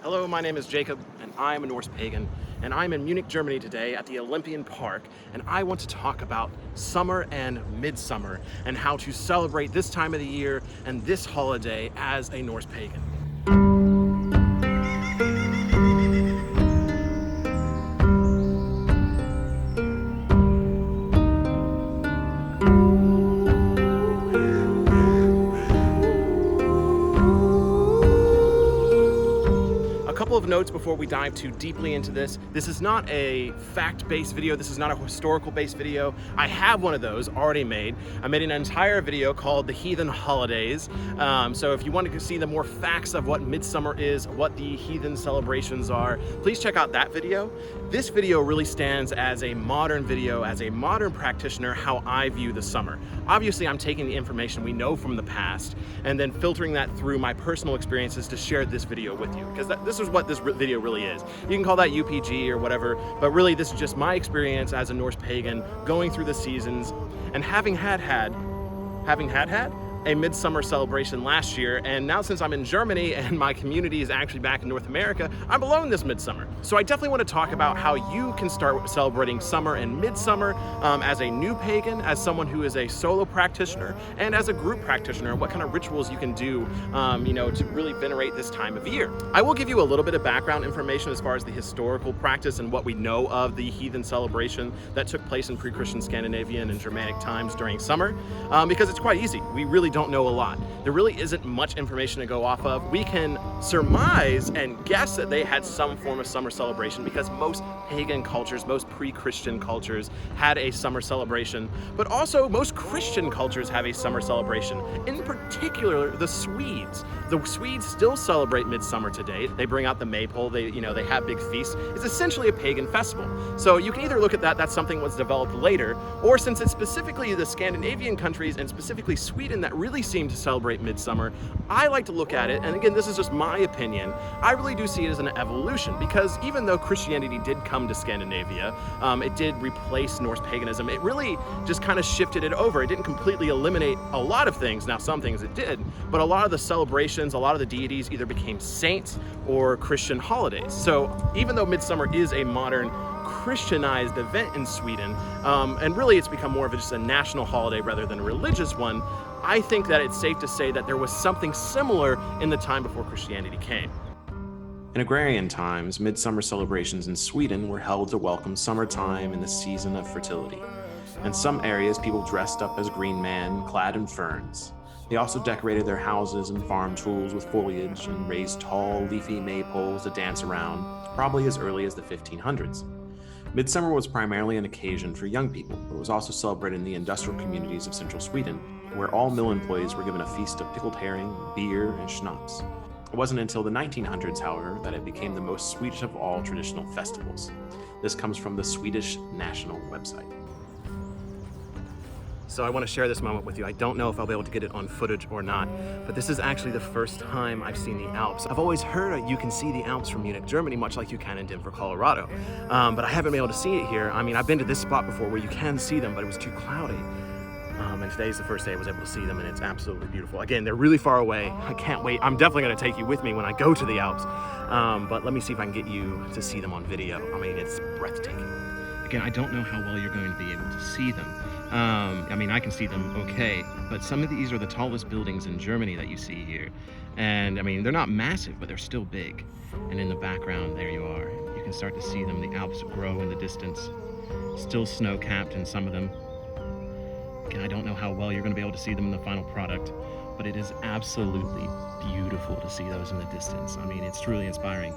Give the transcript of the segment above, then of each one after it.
Hello, my name is Jacob, and I'm a Norse Pagan, and I'm in Munich, Germany today at the Olympian Park, and I want to talk about summer and midsummer, and how to celebrate this time of the year and this holiday as a Norse Pagan. A couple of notes before we dive too deeply into this. This is not a fact-based video. This is not a historical-based video. I have one of those already made. I made an entire video called The Heathen Holidays. So if you want to see the more facts of what Midsummer is, what the heathen celebrations are, please check out that video. This video really stands as a modern video, as a modern practitioner, how I view the summer. Obviously, I'm taking the information we know from the past and then filtering that through my personal experiences to share this video with you, because this is what this video really is. You can call that UPG or whatever, but really this is just my experience as a Norse Pagan going through the seasons and having had a midsummer celebration last year, and now since I'm in Germany and my community is actually back in North America, I'm alone this midsummer. So I definitely want to talk about how you can start celebrating summer and midsummer as a new pagan, as someone who is a solo practitioner, and as a group practitioner, what kind of rituals you can do to really venerate this time of year. I will give you a little bit of background information as far as the historical practice and what we know of the heathen celebration that took place in pre-Christian Scandinavian and Germanic times during summer, because it's quite easy. We really don't know a lot. There really isn't much information to go off of. We can surmise and guess that they had some form of summer celebration because most pagan cultures, most pre-Christian cultures had a summer celebration, but also most Christian cultures have a summer celebration. In particular, the Swedes. The Swedes still celebrate midsummer today. They bring out the maypole, they have big feasts. It's essentially a pagan festival. So you can either look at that's something that was developed later, or since it's specifically the Scandinavian countries and specifically Sweden that really seem to celebrate midsummer, I like to look at it, and again, this is just my opinion, I really do see it as an evolution, because even though Christianity did come to Scandinavia, it did replace Norse paganism, it really just kind of shifted it over. It didn't completely eliminate a lot of things. Now, some things it did, but a lot of the celebrations, a lot of the deities either became saints or Christian holidays. So even though midsummer is a modern Christianized event in Sweden, and really it's become more of just a national holiday rather than a religious one, I think that it's safe to say that there was something similar in the time before Christianity came. In agrarian times, midsummer celebrations in Sweden were held to welcome summertime and the season of fertility. In some areas, people dressed up as green men, clad in ferns. They also decorated their houses and farm tools with foliage and raised tall, leafy maypoles to dance around, probably as early as the 1500s. Midsummer was primarily an occasion for young people, but it was also celebrated in the industrial communities of central Sweden, where all mill employees were given a feast of pickled herring, beer, and schnapps. It wasn't until the 1900s, however, that it became the most Swedish of all traditional festivals. This comes from the Swedish National website. So I want to share this moment with you. I don't know if I'll be able to get it on footage or not, but this is actually the first time I've seen the Alps. I've always heard you can see the Alps from Munich, Germany, much like you can in Denver, Colorado. But I haven't been able to see it here. I mean, I've been to this spot before where you can see them, but it was too cloudy. And today's the first day I was able to see them, and it's absolutely beautiful. Again, they're really far away. I can't wait. I'm definitely going to take you with me when I go to the Alps. But let me see if I can get you to see them on video. I mean, it's breathtaking. Again, I don't know how well you're going to be able to see them. I mean, I can see them okay, but some of these are the tallest buildings in Germany that you see here. And I mean, they're not massive, but they're still big. And in the background, there you are. You can start to see them. The Alps grow in the distance. Still snow-capped in some of them. Again, I don't know how well you're going to be able to see them in the final product, but it is absolutely beautiful to see those in the distance. I mean, it's truly inspiring.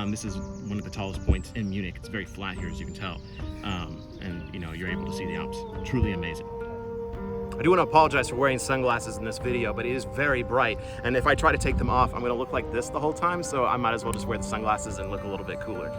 This is one of the tallest points in Munich. It's very flat here, as you can tell. And you're able to see the Alps. Truly amazing. I do want to apologize for wearing sunglasses in this video, but it is very bright. And if I try to take them off, I'm going to look like this the whole time, so I might as well just wear the sunglasses and look a little bit cooler.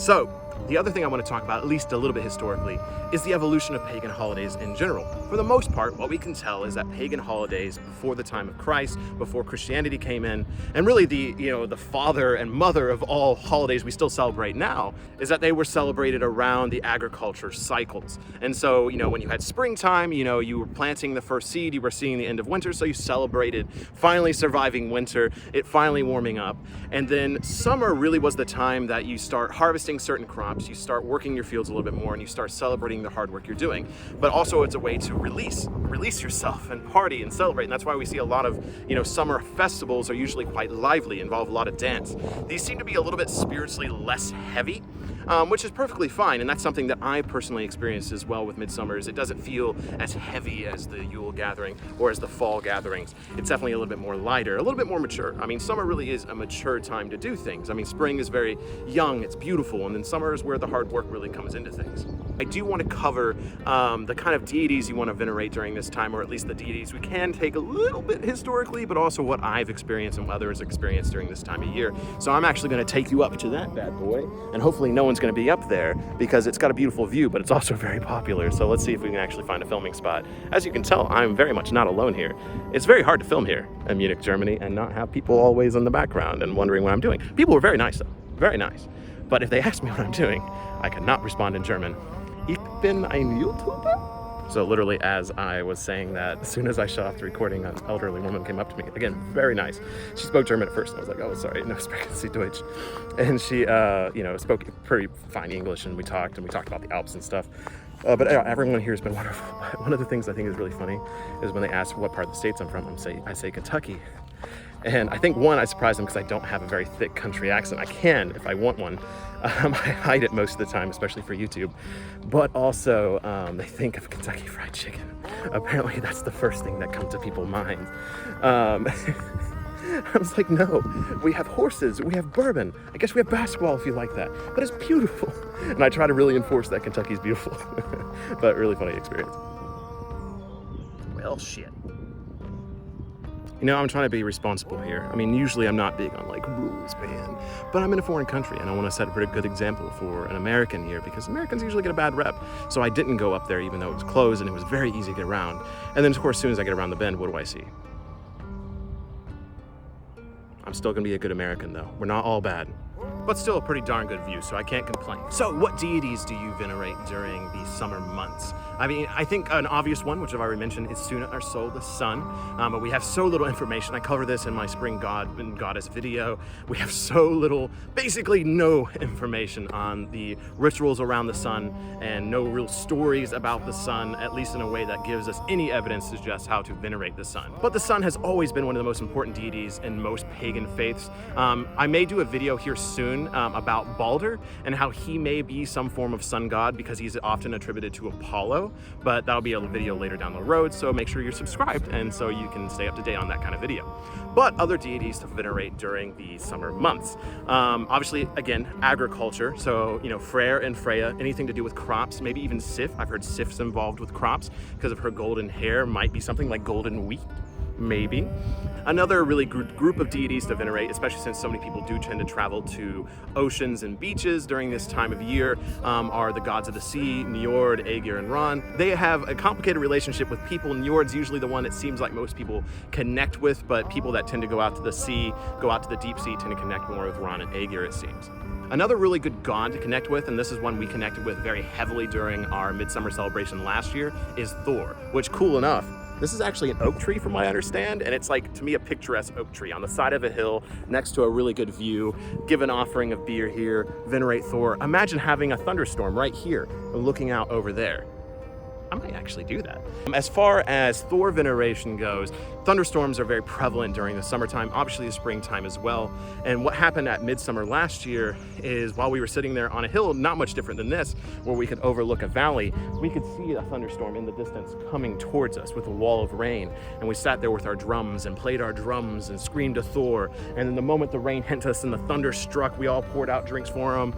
So, the other thing I want to talk about, at least a little bit historically, is the evolution of pagan holidays in general. For the most part, what we can tell is that pagan holidays before the time of Christ, before Christianity came in, and really the father and mother of all holidays we still celebrate now, is that they were celebrated around the agriculture cycles. And so, when you had springtime, you were planting the first seed, you were seeing the end of winter, so you celebrated finally surviving winter, it finally warming up. And then summer really was the time that you start harvesting certain crops, you start working your fields a little bit more, and you start celebrating the hard work you're doing. But also it's a way to release yourself and party and celebrate. And that's why we see a lot of, summer festivals are usually quite lively, involve a lot of dance. These seem to be a little bit spiritually less heavy, which is perfectly fine. And that's something that I personally experienced as well with Midsummer, is it doesn't feel as heavy as the Yule gathering or as the fall gatherings. It's definitely a little bit more lighter, a little bit more mature. I mean, summer really is a mature time to do things. I mean, spring is very young, it's beautiful, and then summer is where the hard work really comes into things. I do want to cover the kind of deities you want to venerate during this time, or at least the deities we can take a little bit historically, but also what I've experienced and what others experienced during this time of year. So I'm actually going to take you up to that bad boy, and hopefully no one's going to be up there because it's got a beautiful view, but it's also very popular. So let's see if we can actually find a filming spot. As you can tell, I'm very much not alone here. It's very hard to film here in Munich, Germany, and not have people always in the background and wondering what I'm doing. People were very nice though, very nice. But if they asked me what I'm doing, I could not respond in German. Ich bin ein YouTuber? So literally as I was saying that, as soon as I shut off the recording, an elderly woman came up to me. Again, very nice. She spoke German at first. And I was like, oh, sorry, no sprechen Sie Deutsch. And she, spoke pretty fine English, and we talked about the Alps and stuff. But everyone here has been wonderful. One of the things I think is really funny is when they ask what part of the States I'm from, I say Kentucky. And I think, one, I surprised them because I don't have a very thick country accent. I can if I want one. I hide it most of the time, especially for YouTube. But also, they think of Kentucky Fried Chicken. Apparently, that's the first thing that comes to people's minds. I was like, no, we have horses, we have bourbon. I guess we have basketball if you like that. But it's beautiful. And I try to really enforce that Kentucky's beautiful. But really funny experience. Well, shit. I'm trying to be responsible here. I mean, usually I'm not big on rules, man, but I'm in a foreign country and I want to set a pretty good example for an American here, because Americans usually get a bad rep. So I didn't go up there even though it was closed and it was very easy to get around. And then of course, as soon as I get around the bend, what do I see? I'm still gonna be a good American though. We're not all bad. But still a pretty darn good view, so I can't complain. So what deities do you venerate during the summer months? I mean, I think an obvious one, which I've already mentioned, is Suna, our soul, the sun. But we have so little information. I cover this in my Spring God and Goddess video. We have so little, basically no information on the rituals around the sun, and no real stories about the sun, at least in a way that gives us any evidence to suggest how to venerate the sun. But the sun has always been one of the most important deities in most pagan faiths. I may do a video here soon about Balder and how he may be some form of sun god, because he's often attributed to Apollo, but that'll be a video later down the road, so make sure you're subscribed and so you can stay up to date on that kind of video. But other deities to venerate during the summer months. Obviously, again, agriculture, so Freyr and Freya, anything to do with crops, maybe even Sif. I've heard Sif's involved with crops because of her golden hair, might be something like golden wheat. Maybe. Another really group of deities to venerate, especially since so many people do tend to travel to oceans and beaches during this time of year, are the gods of the sea, Njord, Aegir, and Ran. They have a complicated relationship with people. Njord's usually the one that seems like most people connect with, but people that tend to go out to the sea, go out to the deep sea, tend to connect more with Ran and Aegir, it seems. Another really good god to connect with, and this is one we connected with very heavily during our Midsummer celebration last year, is Thor, which, cool enough, this is actually an oak tree from what I understand, and it's like, to me, a picturesque oak tree on the side of a hill next to a really good view. Give an offering of beer here, venerate Thor. Imagine having a thunderstorm right here and looking out over there. I might actually do that. As far as Thor veneration goes, thunderstorms are very prevalent during the summertime, obviously the springtime as well. And what happened at Midsummer last year is, while we were sitting there on a hill, not much different than this, where we could overlook a valley, we could see a thunderstorm in the distance coming towards us with a wall of rain. And we sat there with our drums and played our drums and screamed to Thor. And then the moment the rain hit us and the thunder struck, we all poured out drinks for him.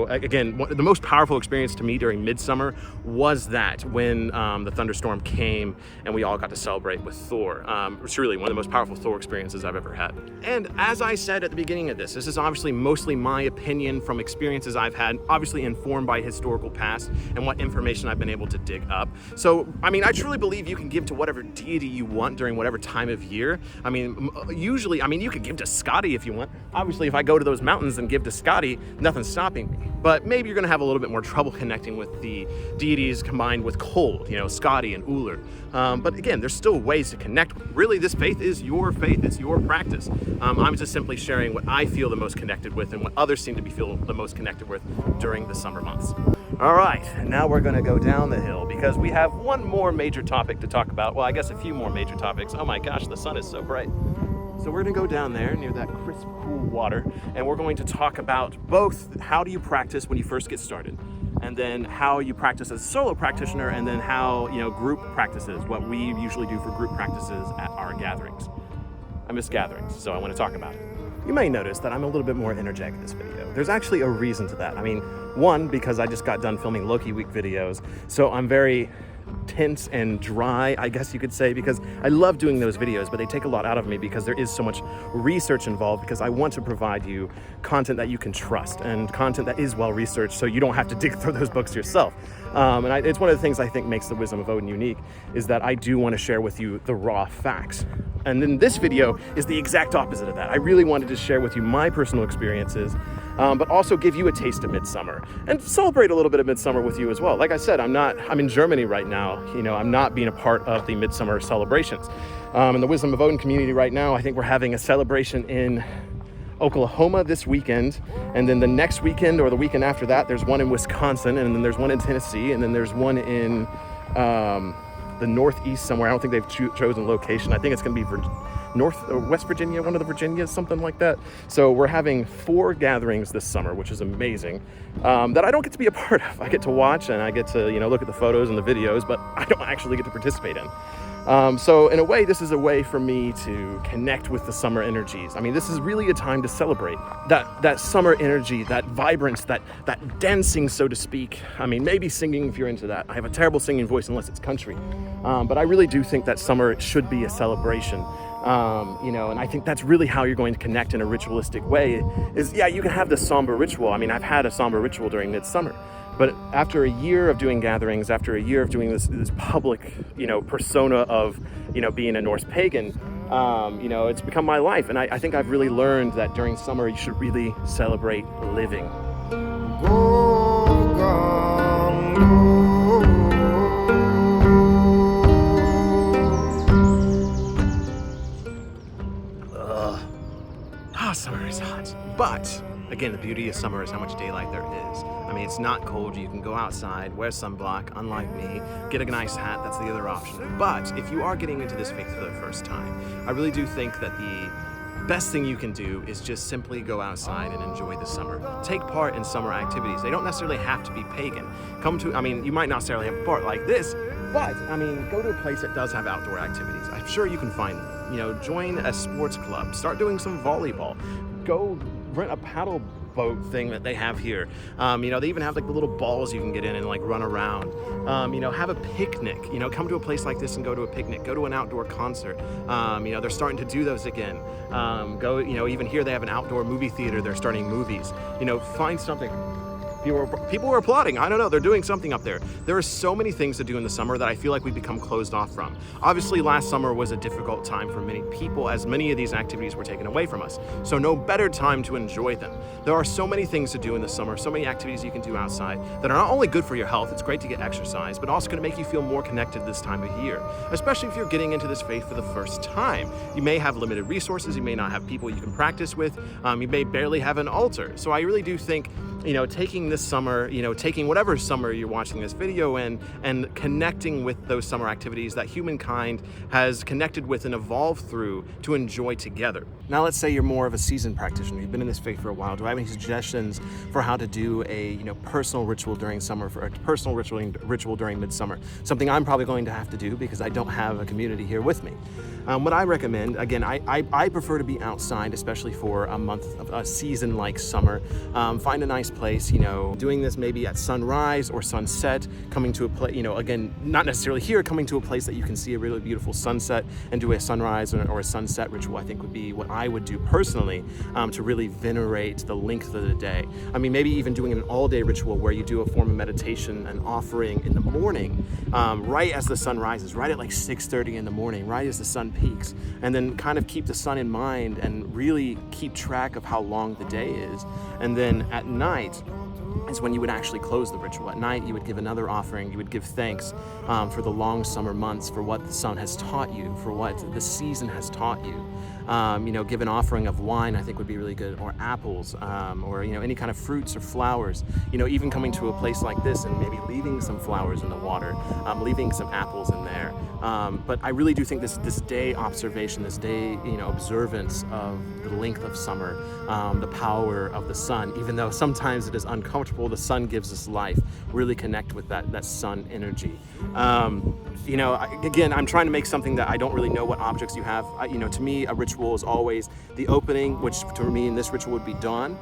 again, the most powerful experience to me during Midsummer was that when the thunderstorm came and we all got to celebrate with Thor. It's really one of the most powerful Thor experiences I've ever had. And as I said at the beginning of this is obviously mostly my opinion from experiences I've had, obviously informed by historical past and what information I've been able to dig up. So, I mean, I truly believe you can give to whatever deity you want during whatever time of year. I mean, usually, I mean, you could give to Scotty if you want. Obviously, if I go to those mountains and give to Scotty, nothing's stopping me. But maybe you're gonna have a little bit more trouble connecting with the deities combined with cold, you know, Scotty and Uller. But again, there's still ways to connect. Really, this faith is your faith, it's your practice. I'm just simply sharing what I feel the most connected with and what others seem to feel the most connected with during the summer months. All right, now we're gonna go down the hill because we have one more major topic to talk about. Well, I guess a few more major topics. Oh my gosh, the sun is so bright. So we're gonna go down there near that crisp, cool water, and we're going to talk about both how do you practice when you first get started, and then how you practice as a solo practitioner, and then how, you know, group practices, what we usually do for group practices at our gatherings. I miss gatherings, so I want to talk about it. You may notice that I'm a little bit more energetic in this video. There's actually a reason to that. I mean, one, because I just got done filming Loki Week videos, so I'm very tense and dry, I guess you could say, because I love doing those videos, but they take a lot out of me because there is so much research involved, because I want to provide you content that you can trust and content that is well researched, so you don't have to dig through those books yourself. It's one of the things I think makes the Wisdom of Odin unique, is that I do want to share with you the raw facts. And then this video is the exact opposite of that. I really wanted to share with you my personal experiences, but also give you a taste of Midsummer and celebrate a little bit of Midsummer with you as well. Like I said, I'm in Germany right now. You know, I'm not being a part of the Midsummer celebrations. In the Wisdom of Odin community right now, I think we're having a celebration in Oklahoma this weekend, and then the next weekend or the weekend after that, there's one in Wisconsin, and then there's one in Tennessee, and then there's one in the Northeast somewhere. I don't think they've chosen location. I think it's going to be North or West Virginia, one of the Virginias, something like that. So we're having 4 gatherings this summer, which is amazing, that I don't get to be a part of. I get to watch and I get to, you know, look at the photos and the videos, but I don't actually get to participate in. So in a way, this is a way for me to connect with the summer energies. I mean, this is really a time to celebrate that summer energy, that vibrance, that dancing, so to speak. I mean, maybe singing if you're into that. I have a terrible singing voice unless it's country. But I really do think that summer should be a celebration. You know, and I think that's really how you're going to connect in a ritualistic way is, yeah, you can have the somber ritual. I mean, I've had a somber ritual during Midsummer. But after a year of doing gatherings, after a year of doing this public, you know, persona of, you know, being a Norse pagan, you know, it's become my life. And I think I've really learned that during summer, you should really celebrate living. Summer is hot. But again, the beauty of summer is how much daylight there is. I mean, it's not cold. You can go outside, wear sunblock, unlike me, get a nice hat. That's the other option. But if you are getting into this faith for the first time, I really do think that the best thing you can do is just simply go outside and enjoy the summer. Take part in summer activities. They don't necessarily have to be pagan. I mean, you might not necessarily have a part like this, but I mean, go to a place that does have outdoor activities. I'm sure you can find them. You know, join a sports club, start doing some volleyball, go rent a paddle boat thing that they have here. You know, they even have like the little balls you can get in and like run around. You know, have a picnic. You know, come to a place like this and go to a picnic. Go to an outdoor concert. You know, they're starting to do those again. You know, even here they have an outdoor movie theater. They're starting movies. You know, find something. People are applauding. I don't know. They're doing something up there. There are so many things to do in the summer that I feel like we become closed off from. Obviously, last summer was a difficult time for many people as many of these activities were taken away from us. So no better time to enjoy them. There are so many things to do in the summer, so many activities you can do outside that are not only good for your health, it's great to get exercise, but also going to make you feel more connected this time of year, especially if you're getting into this faith for the first time. You may have limited resources. You may not have people you can practice with. You may barely have an altar. So I really do think, you know, taking this summer, you know, taking whatever summer you're watching this video in and connecting with those summer activities that humankind has connected with and evolved through to enjoy together. Now, let's say you're more of a seasoned practitioner. You've been in this faith for a while. Do I have any suggestions for how to do a, you know, personal ritual during summer, for a personal ritual during Midsummer? Something I'm probably going to have to do because I don't have a community here with me. What I recommend, again, I prefer to be outside, especially for a month of a season like summer. Find a nice place, you know, doing this maybe at sunrise or sunset, coming to a place, you know, again, not necessarily here, coming to a place that you can see a really beautiful sunset and do a sunrise or a sunset ritual, I think would be what I would do personally, to really venerate the length of the day. I mean, maybe even doing an all-day ritual where you do a form of meditation and offering in the morning, right as the sun rises, right at like 6:30 in the morning, right as the sun peaks, and then kind of keep the sun in mind and really keep track of how long the day is. And then at night is when you would actually close the ritual. At night, you would give another offering. You would give thanks for the long summer months, for what the sun has taught you, for what the season has taught you. You know, give an offering of wine, I think would be really good, or apples, or, you know, any kind of fruits or flowers. You know, even coming to a place like this and maybe leaving some flowers in the water, leaving some apples in there. But I really do think this day observation, this day, you know, observance of the length of summer, the power of the sun, even though sometimes it is uncomfortable, the sun gives us life. Really connect with that sun energy. You know, again, I'm trying to make something that I don't really know what objects you have. You know, to me, a ritual is always the opening, which to me in this ritual would be dawn.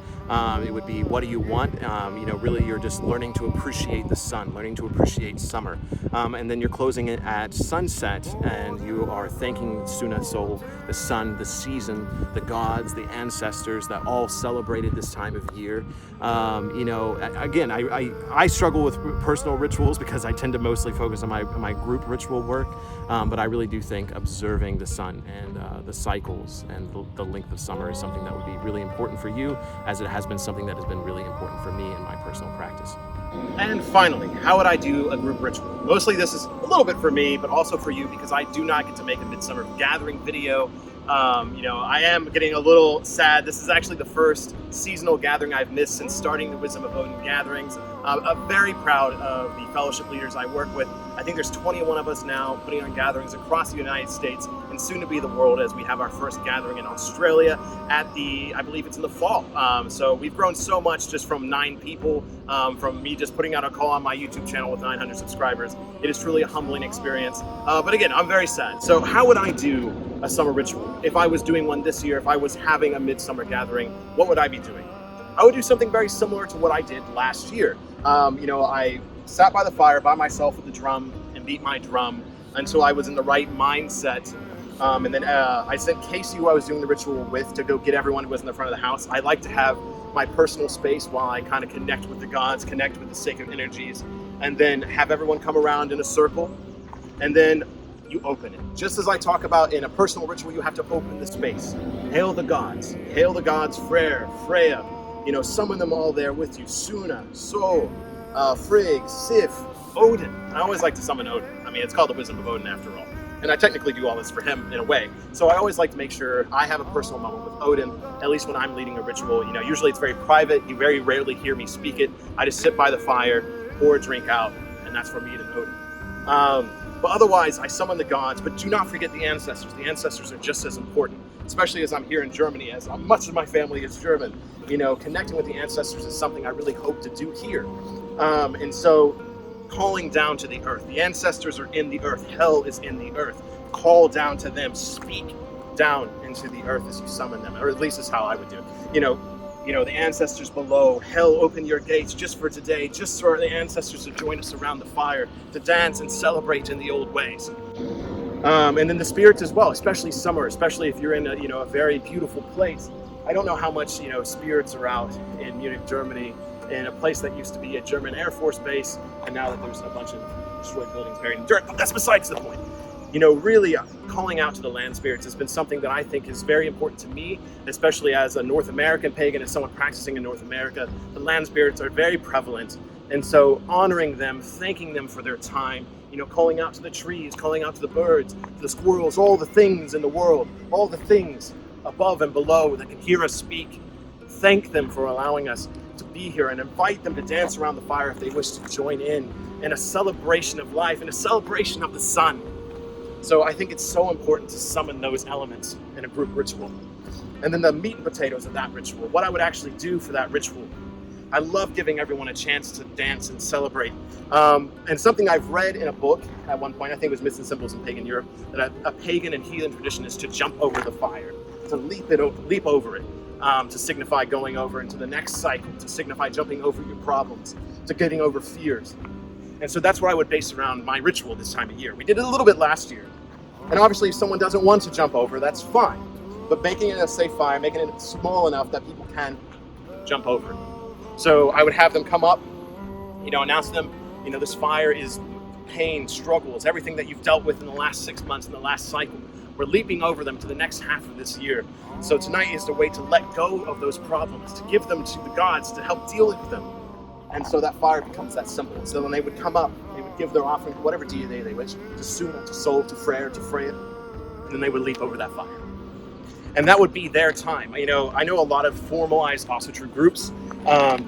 It would be, what do you want? You know, really you're just learning to appreciate the sun, learning to appreciate summer. And then you're closing it at sunset, and you are thanking Suna Sol, the sun, the season, the gods, the ancestors that all celebrated this time of year. You know, again, I struggle with personal rituals because I tend to mostly focus on my group ritual work, but I really do think observing the sun and the cycles and the length of summer is something that would be really important for you, as it has been something that has been really important for me in my personal practice. And finally, how would I do a group ritual? Mostly this is a little bit for me, but also for you, because I do not get to make a Midsummer gathering video. You know, I am getting a little sad. This is actually the first seasonal gathering I've missed since starting the Wisdom of Odin gatherings. I'm very proud of the fellowship leaders I work with. I think there's 21 of us now putting on gatherings across the United States and soon to be the world, as we have our first gathering in Australia at I believe it's in the fall. So we've grown so much just from 9 people, from me just putting out a call on my YouTube channel with 900 subscribers. It is truly a humbling experience. But again, I'm very sad. So how would I do a summer ritual? If I was doing one this year, if I was having a midsummer gathering, what would I be doing? I would do something very similar to what I did last year. You know, I sat by the fire by myself with the drum and beat my drum until I was in the right mindset. And then I sent Casey, who I was doing the ritual with, to go get everyone who was in the front of the house. I like to have my personal space while I kind of connect with the gods, connect with the sacred energies, and then have everyone come around in a circle. And then you open it. Just as I talk about in a personal ritual, you have to open the space. Hail the gods. Hail the gods, Freya. You know, summon them all there with you. Suna, Sol, Frigg, Sif, Odin. I always like to summon Odin. I mean, it's called the Wisdom of Odin after all. And I technically do all this for him in a way. So I always like to make sure I have a personal moment with Odin, at least when I'm leading a ritual. You know, usually it's very private. You very rarely hear me speak it. I just sit by the fire, pour a drink out, and that's for me and Odin. But otherwise, I summon the gods, but do not forget the ancestors. The ancestors are just as important, especially as I'm here in Germany, as much of my family is German. You know, connecting with the ancestors is something I really hope to do here. And so calling down to the earth. The ancestors are in the earth. Hell is in the earth. Call down to them. Speak down into the earth as you summon them, or at least is how I would do it. You know, the ancestors below. Hell, open your gates just for today, just for the ancestors to join us around the fire, to dance and celebrate in the old ways. And then the spirits as well, especially summer, especially if you're in a very beautiful place. I don't know how much, spirits are out in Munich, Germany, in a place that used to be a German Air Force base, and now that there's a bunch of destroyed buildings buried in dirt. But that's besides the point. Really calling out to the land spirits has been something that I think is very important to me, especially as a North American pagan, as someone practicing in North America. The land spirits are very prevalent, and so honoring them, thanking them for their time, calling out to the trees, calling out to the birds, to the squirrels, all the things in the world, all the things above and below that can hear us speak. Thank them for allowing us to be here, and invite them to dance around the fire if they wish to join in a celebration of life, and a celebration of the sun. So I think it's so important to summon those elements in a group ritual. And then the meat and potatoes of that ritual, what I would actually do for that ritual. I love giving everyone a chance to dance and celebrate. And something I've read in a book at one point, I think it was Myths and Symbols in Pagan Europe, that a pagan and heathen tradition is to jump over the fire, to leap over it. to signify going over into the next cycle, to signify jumping over your problems, to getting over fears. And so that's what I would base around my ritual this time of year. We did it a little bit last year. And obviously if someone doesn't want to jump over, that's fine. But making it a safe fire, making it small enough that people can jump over it. So I would have them come up, announce to them, this fire is pain, struggles, everything that you've dealt with in the last 6 months, in the last cycle. We're leaping over them to the next half of this year. So tonight is the way to let go of those problems, to give them to the gods to help deal with them. And so that fire becomes that simple. So when they would come up, they would give their offering to whatever deity they wish, to Suna, to Sol, to Freyr, to Freya, and then they would leap over that fire. And that would be their time. I know a lot of formalized Asatru groups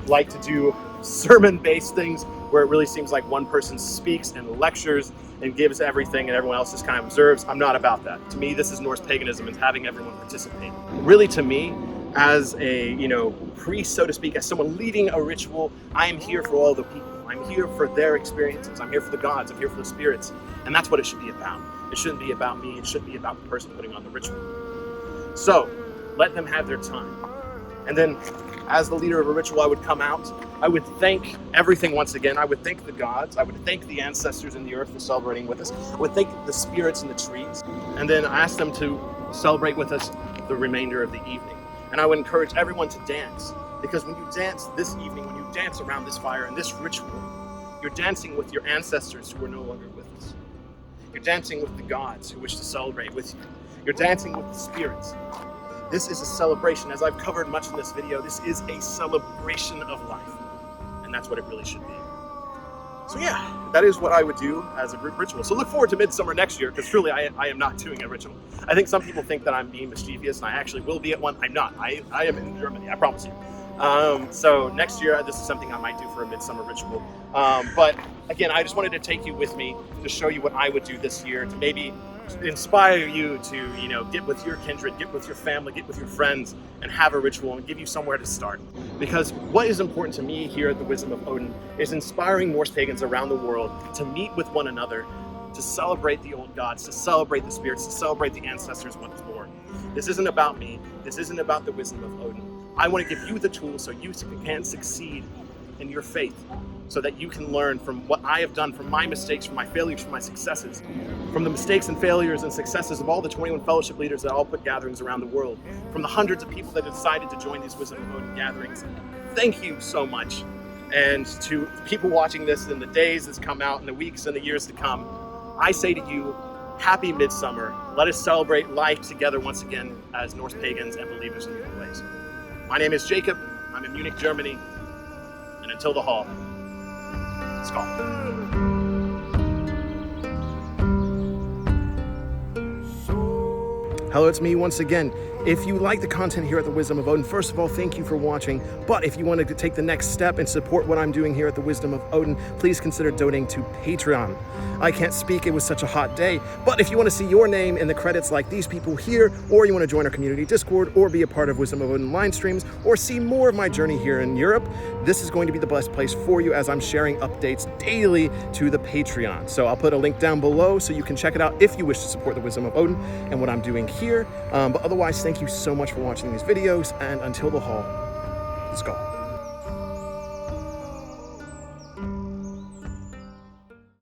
like to do sermon-based things where it really seems like one person speaks and lectures and gives everything and everyone else just kind of observes. I'm not about that. To me, this is Norse paganism and having everyone participate. Really, to me, as a priest, so to speak, as someone leading a ritual, I am here for all the people. I'm here for their experiences. I'm here for the gods. I'm here for the spirits. And that's what it should be about. It shouldn't be about me. It should be about the person putting on the ritual. So let them have their time. And then as the leader of a ritual, I would come out. I would thank everything once again. I would thank the gods. I would thank the ancestors in the earth for celebrating with us. I would thank the spirits in the trees. And then ask them to celebrate with us the remainder of the evening. And I would encourage everyone to dance. Because when you dance this evening, when you dance around this fire and this ritual, you're dancing with your ancestors who are no longer with us. You're dancing with the gods who wish to celebrate with you. You're dancing with the spirits. This is a celebration. As I've covered much in this video, this is a celebration of life. And that's what it really should be. So yeah, that is what I would do as a group ritual. So look forward to Midsummer next year, because truly I am not doing a ritual. I think some people think that I'm being mischievous, and I actually will be at one. I'm not. I am in Germany, I promise you. So next year, this is something I might do for a Midsummer ritual. But again, I just wanted to take you with me to show you what I would do this year, to maybe inspire you to, get with your kindred, get with your family, get with your friends, and have a ritual and give you somewhere to start. Because what is important to me here at the Wisdom of Odin is inspiring Norse pagans around the world to meet with one another, to celebrate the old gods, to celebrate the spirits, to celebrate the ancestors once more. This isn't about me. This isn't about the Wisdom of Odin. I want to give you the tools so you can succeed in your faith, so that you can learn from what I have done, from my mistakes, from my failures, from my successes, from the mistakes and failures and successes of all the 21 fellowship leaders that all put gatherings around the world, from the hundreds of people that have decided to join these Wisdom of Odin gatherings. Thank you so much. And to people watching this in the days that's come out, in the weeks and the years to come, I say to you, happy Midsummer. Let us celebrate life together once again as Norse pagans and believers in new ways. My name is Jacob. I'm in Munich, Germany. And until the hall, Skål. Hello, it's me once again. If you like the content here at the Wisdom of Odin, first of all, thank you for watching. But if you want to take the next step and support what I'm doing here at the Wisdom of Odin, please consider donating to Patreon. I can't speak, it was such a hot day, but if you want to see your name in the credits like these people here, or you want to join our community Discord, or be a part of Wisdom of Odin live streams, or see more of my journey here in Europe, this is going to be the best place for you, as I'm sharing updates daily to the Patreon. So I'll put a link down below so you can check it out if you wish to support the Wisdom of Odin and what I'm doing here. But otherwise, thank you so much for watching these videos, and until the hall, let's go.